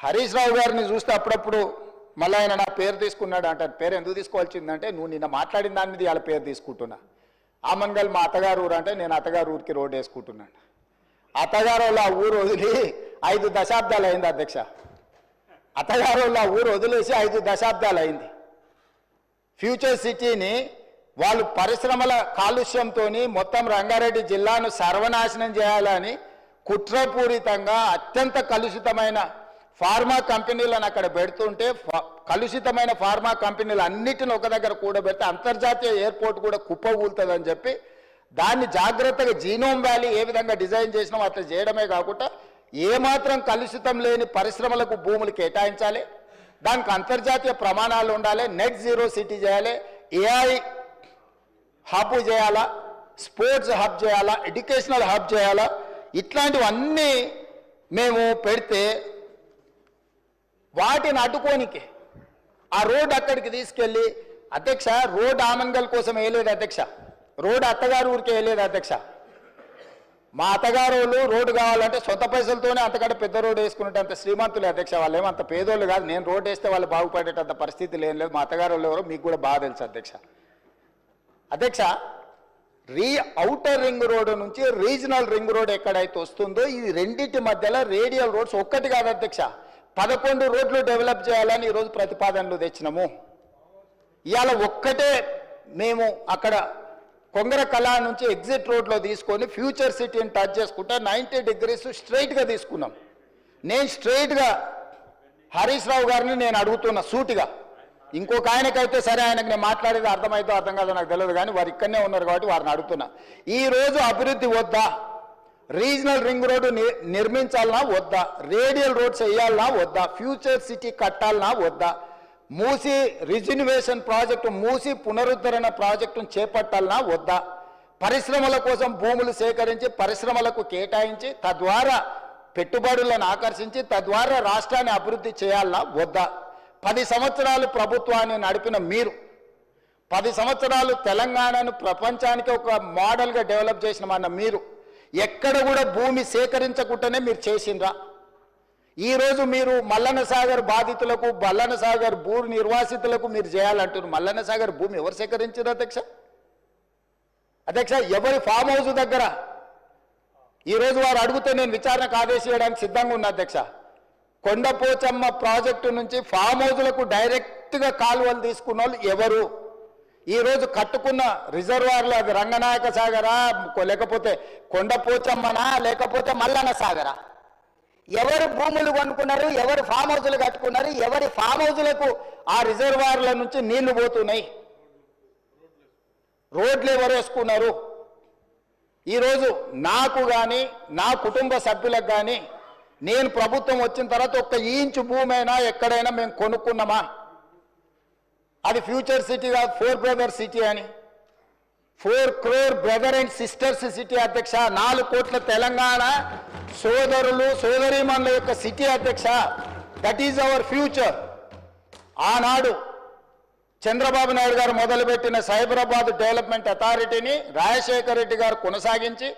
హరీష్ రావు గారిని చూస్తే అప్పుడప్పుడు మళ్ళీ ఆయన నా పేరు తీసుకున్నాడు అంటారు. పేరు ఎందుకు తీసుకోవాల్సిందంటే నువ్వు నిన్న మాట్లాడిన దాని మీద వాళ్ళ పేరు తీసుకుంటున్నా. ఆమన్గల్ మా అత్తగారు ఊరు అంటే నేను అత్తగారు ఊరికి రోడ్డు వేసుకుంటున్నాను. అత్తగారు వాళ్ళ ఊరు వదిలి 5 దశాబ్దాలు అయింది అధ్యక్ష. అత్తగారు వాళ్ళ ఊరు వదిలేసి 5 దశాబ్దాలు అయింది. ఫ్యూచర్ సిటీని వాళ్ళు పరిశ్రమల కాలుష్యంతో మొత్తం రంగారెడ్డి జిల్లాను సర్వనాశనం చేయాలని కుట్రపూరితంగా అత్యంత కలుషితమైన ఫార్మా కంపెనీలను అక్కడ పెడుతుంటే కలుషితమైన ఫార్మా కంపెనీలు అన్నిటిని ఒక దగ్గర కూడబెడితే అంతర్జాతీయ ఎయిర్పోర్ట్ కూడా కుప్పకూలుతుందని చెప్పి దాన్ని జాగ్రత్తగా జీనోమ్ వ్యాలీ ఏ విధంగా డిజైన్ చేసినామో అట్లా చేయడమే కాకుండా ఏమాత్రం కలుషితం లేని పరిశ్రమలకు భూములు కేటాయించాలి, దానికి అంతర్జాతీయ ప్రమాణాలు ఉండాలి, నెట్ జీరో సిటీ చేయాలి, ఏఐ హబ్ చేయాలా, స్పోర్ట్స్ హబ్ చేయాలా, ఎడ్యుకేషనల్ హబ్ చేయాలా, ఇట్లాంటివన్నీ మేము పెడితే వాటిని అడ్డుకోనికి ఆ రోడ్ అక్కడికి తీసుకెళ్ళి అధ్యక్ష రోడ్ ఆమన్గల్ కోసం వేయలేదు అధ్యక్ష, రోడ్ అత్తగారు ఊరికి వేయలేదు అధ్యక్ష. మా అత్తగారు వాళ్ళు రోడ్డు కావాలంటే సొంత పైసలతోనే అంతకంటే పెద్ద రోడ్డు వేసుకున్నట్టు అంత శ్రీమంతులే అధ్యక్ష. వాళ్ళు ఏమంత పేదోళ్ళు కాదు. నేను రోడ్డు వేస్తే వాళ్ళు బాగుపడేటంత పరిస్థితి లేదు. మా అత్తగారు వాళ్ళు ఎవరో మీకు కూడా బాగా తెలుసు అధ్యక్ష. అధ్యక్ష ఔటర్ రింగ్ రోడ్డు నుంచి రీజనల్ రింగ్ రోడ్ ఎక్కడైతే వస్తుందో ఈ రెండింటి మధ్యలో రేడియల్ రోడ్స్ ఒక్కటి కాదు అధ్యక్ష, 11 రోడ్లు డెవలప్ చేయాలని ఈరోజు ప్రతిపాదనలు తెచ్చినాము. ఇవాళ ఒక్కటే మేము అక్కడ కొంగర కళ నుంచి ఎగ్జిట్ రోడ్లో తీసుకొని ఫ్యూచర్ సిటీని టచ్ చేసుకుంటే 90 డిగ్రీస్ స్ట్రైట్గా తీసుకున్నాం. నేను స్ట్రైట్గా హరీష్ రావు గారిని నేను అడుగుతున్నా సూటిగా, ఇంకొక ఆయనకైతే సరే ఆయనకు నేను మాట్లాడేది అర్థమైతే అర్థం కాదో నాకు తెలియదు, కానీ వారు ఇక్కడనే ఉన్నారు కాబట్టి వారిని అడుగుతున్నా. ఈరోజు అభివృద్ధి వద్దా, రీజనల్ రింగ్ రోడ్డు నిర్మించాలన్నా వద్దా, రేడియల్ రోడ్స్ వేయాలన్నా వద్దా, ఫ్యూచర్ సిటీ కట్టాలన్నా వద్దా, మూసి రిజిన్యువేషన్ ప్రాజెక్టు మూసి పునరుద్ధరణ ప్రాజెక్టును చేపట్టాలన్నా వద్దా, పరిశ్రమల కోసం భూములు సేకరించి పరిశ్రమలకు కేటాయించి తద్వారా పెట్టుబడులను ఆకర్షించి తద్వారా రాష్ట్రాన్ని అభివృద్ధి చేయాలన్నా వద్దా. 10 సంవత్సరాలు ప్రభుత్వాన్ని నడిపిన మీరు 10 సంవత్సరాలు తెలంగాణను ప్రపంచానికి ఒక మోడల్గా డెవలప్ చేసినమన్న మీరు ఎక్కడ కూడా భూమి సేకరించకుండానే మీరు చేసిండ్రా? ఈరోజు మీరు మల్లన్న సాగర్ బాధితులకు మల్లన్న సాగర్ భూ నిర్వాసితులకు మీరు చేయాలంటున్నారు. మల్లన్న సాగర్ భూమి ఎవరు సేకరించారు అధ్యక్ష? అధ్యక్ష ఎవరి ఫామ్ హౌస్ దగ్గర ఈరోజు వారు అడిగితే నేను విచారణకు ఆదేశించడానికి సిద్ధంగా ఉన్నా అధ్యక్ష. కొండపోచమ్మ ప్రాజెక్టు నుంచి ఫామ్ హౌస్లకు డైరెక్ట్గా కాలువలు తీసుకున్న వాళ్ళు ఎవరు? ఈరోజు కట్టుకున్న రిజర్వాయర్లు అది రంగనాయక సాగరా, లేకపోతే కొండపోచమ్మనా, లేకపోతే మల్లన్న సాగరా? ఎవరు భూములు కొనుక్కున్నారు, ఎవరు ఫామ్ హౌస్లు కట్టుకున్నారు, ఎవరి ఫామ్ హౌస్లకు ఆ రిజర్వాయర్ల నుంచి నీళ్లు పోతున్నాయి, రోడ్లు ఎవరు వేసుకున్నారు? ఈరోజు నాకు కానీ నా కుటుంబ సభ్యులకు కానీ నేను ప్రభుత్వం వచ్చిన తర్వాత 1 ఇంచు భూమి అయినా ఎక్కడైనా మేము కొనుక్కున్నామా? అది ఫ్యూచర్ సిటీ కాదు, 4 బ్రదర్ సిటీ అని, 4 crore brother and sisters city అధ్యక్ష. 4 కోట్ల తెలంగాణ సోదరులు సోదరీమణుల యొక్క సిటీ అధ్యక్ష. That is our future. ఆనాడు చంద్రబాబు నాయుడు గారు మొదలుపెట్టిన సైబరాబాద్ డెవలప్మెంట్ అథారిటీని రాజశేఖర రెడ్డి గారు కొనసాగించి